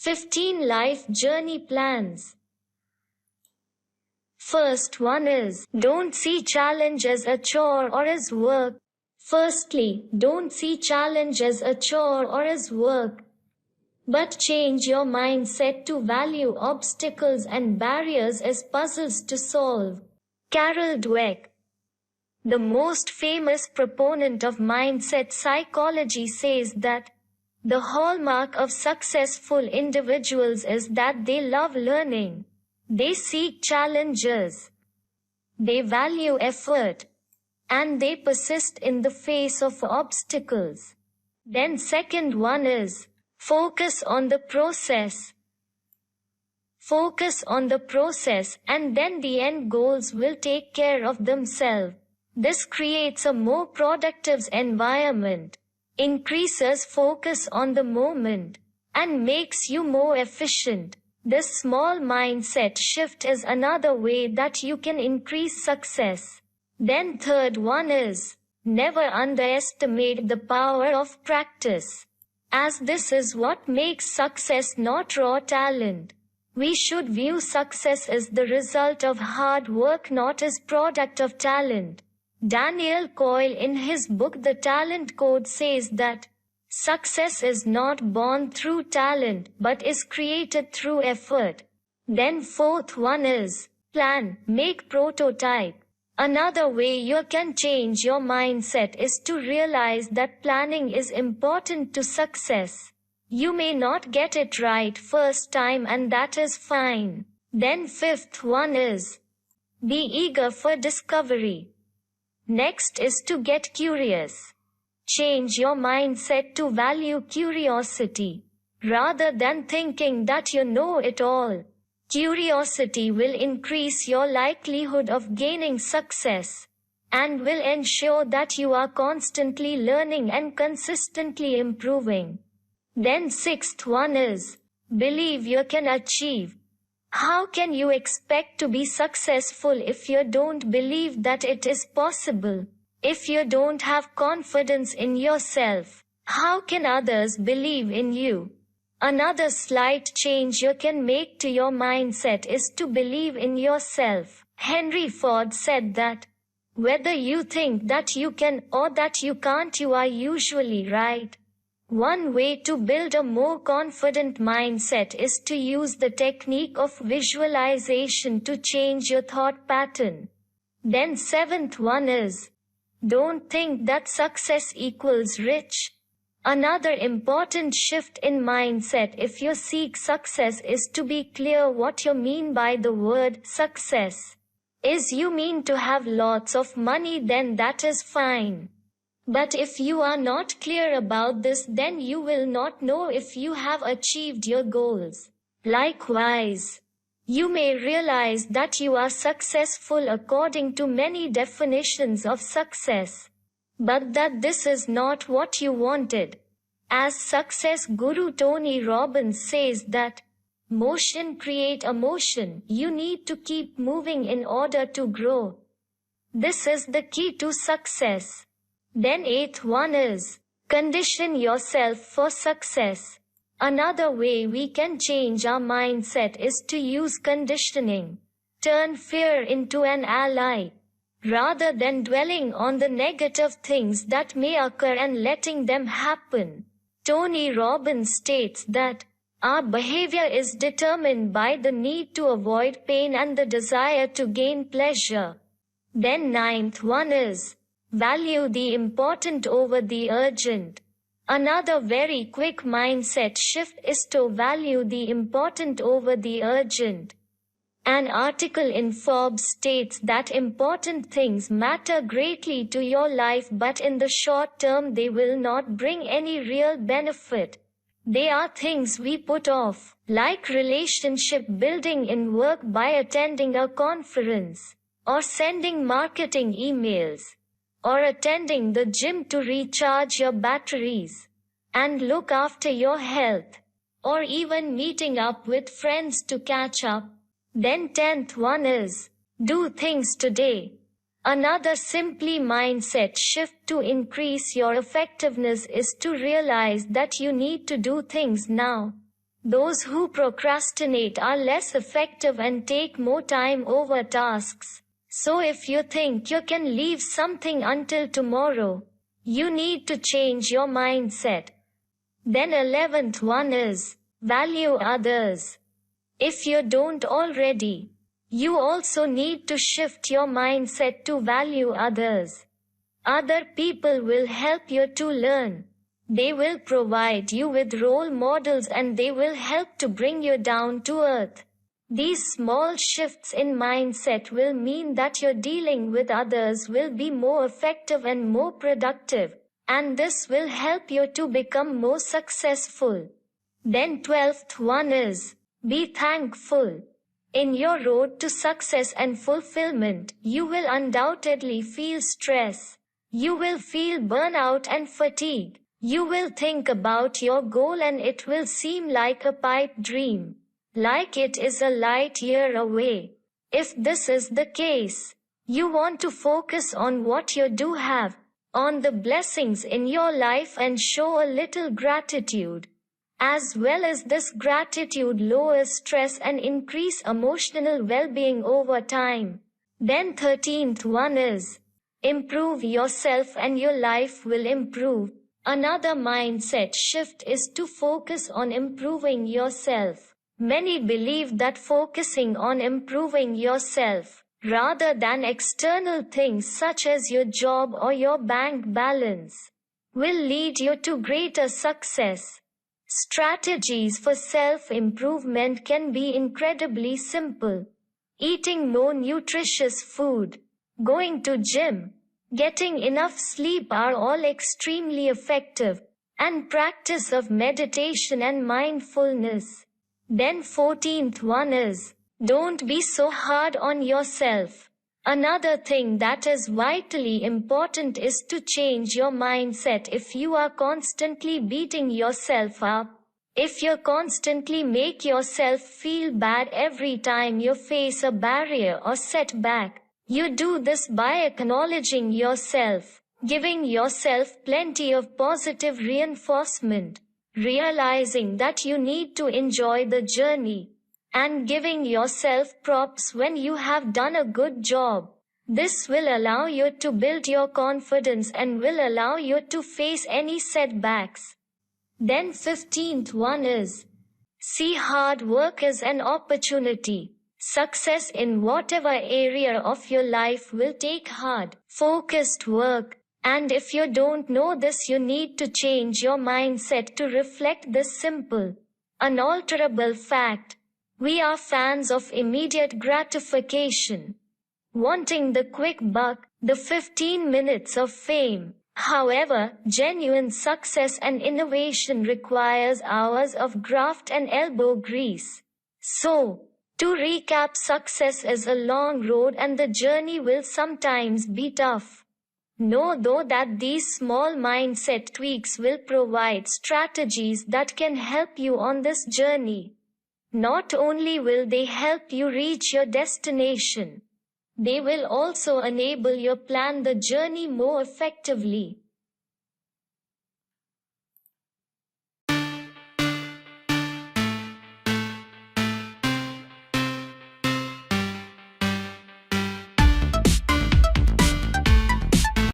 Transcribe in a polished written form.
15 life journey plans. First one is, don't see challenge as a chore or as work. Firstly, don't see challenge as a chore or as work, but change your mindset to value obstacles and barriers as puzzles to solve. Carol Dweck, the most famous proponent of mindset psychology, says that the hallmark of successful individuals is that they love learning, they seek challenges, they value effort, and they persist in the face of obstacles. Then second one is, focus on the process. Focus on the process, and then the end goals will take care of themselves. This creates a more productive environment, increases focus on the moment, and makes you more efficient. This small mindset shift is another way that you can increase success. Then third one is, never underestimate the power of practice. As this is what makes success, not raw talent. We should view success as the result of hard work, not as product of talent. Daniel Coyle, in his book The Talent Code, says that success is not born through talent but is created through effort. Then fourth one is, plan, make prototype. Another way you can change your mindset is to realize that planning is important to success. You may not get it right first time, and that is fine. Then fifth one is, be eager for discovery. Next is to get curious. Change your mindset to value curiosity, rather than thinking that you know it all. Curiosity will increase your likelihood of gaining success, and will ensure that you are constantly learning and consistently improving. Then sixth one is, believe you can achieve. How can you expect to be successful if you don't believe that it is possible? If you don't have confidence in yourself, how can others believe in you? Another slight change you can make to your mindset is to believe in yourself. Henry Ford said that, whether you think that you can or that you can't, you are usually right. One way to build a more confident mindset is to use the technique of visualization to change your thought pattern. Then seventh one is, don't think that success equals rich. Another important shift in mindset if you seek success is to be clear what you mean by the word success. Is you mean to have lots of money, then that is fine. But if you are not clear about this, then you will not know if you have achieved your goals. Likewise, you may realize that you are successful according to many definitions of success, but that this is not what you wanted. As success guru Tony Robbins says that, motion creates emotion. You need to keep moving in order to grow. This is the key to success. Then eighth one is, condition yourself for success. Another way we can change our mindset is to use conditioning. Turn fear into an ally, rather than dwelling on the negative things that may occur and letting them happen. Tony Robbins states that our behavior is determined by the need to avoid pain and the desire to gain pleasure. Then ninth one is, value the important over the urgent. Another very quick mindset shift is to value the important over the urgent. An article in Forbes states that important things matter greatly to your life, but in the short term they will not bring any real benefit. They are things we put off, like relationship building in work by attending a conference, or sending marketing emails, or attending the gym to recharge your batteries and look after your health, or even meeting up with friends to catch up. Then 10th one is, do things today. Another simply mindset shift to increase your effectiveness is to realize that you need to do things now. Those who procrastinate are less effective and take more time over tasks. So if you think you can leave something until tomorrow, you need to change your mindset. Then 11th one is, value others. If you don't already, you also need to shift your mindset to value others. Other people will help you to learn. They will provide you with role models and they will help to bring you down to earth. These small shifts in mindset will mean that your dealing with others will be more effective and more productive, and this will help you to become more successful. Then 12th one is, be thankful. In your road to success and fulfillment, you will undoubtedly feel stress. You will feel burnout and fatigue. You will think about your goal and it will seem like a pipe dream, like it is a light year away. If this is the case, you want to focus on what you do have, on the blessings in your life and show a little gratitude. As well as this gratitude lowers stress and increase emotional well-being over time. Then 13th one is, improve yourself and your life will improve. Another mindset shift is to focus on improving yourself. Many believe that focusing on improving yourself, rather than external things such as your job or your bank balance, will lead you to greater success. Strategies for self-improvement can be incredibly simple. Eating more nutritious food, going to gym, getting enough sleep are all extremely effective, and practice of meditation and mindfulness. Then 14th one is, don't be so hard on yourself. Another thing that is vitally important is to change your mindset. If you are constantly beating yourself up, if you constantly make yourself feel bad every time you face a barrier or setback, you do this by acknowledging yourself, giving yourself plenty of positive reinforcement, realizing that you need to enjoy the journey, and giving yourself props when you have done a good job. This will allow you to build your confidence and will allow you to face any setbacks. Then 15th one is, see hard work as an opportunity. Success in whatever area of your life will take hard, focused work, and if you don't know this, you need to change your mindset to reflect this simple, unalterable fact. We are fans of immediate gratification, wanting the quick buck, the 15 minutes of fame. However, genuine success and innovation requires hours of graft and elbow grease. So, to recap, success is a long road and the journey will sometimes be tough. Know though that these small mindset tweaks will provide strategies that can help you on this journey. Not only will they help you reach your destination, they will also enable you to plan the journey more effectively.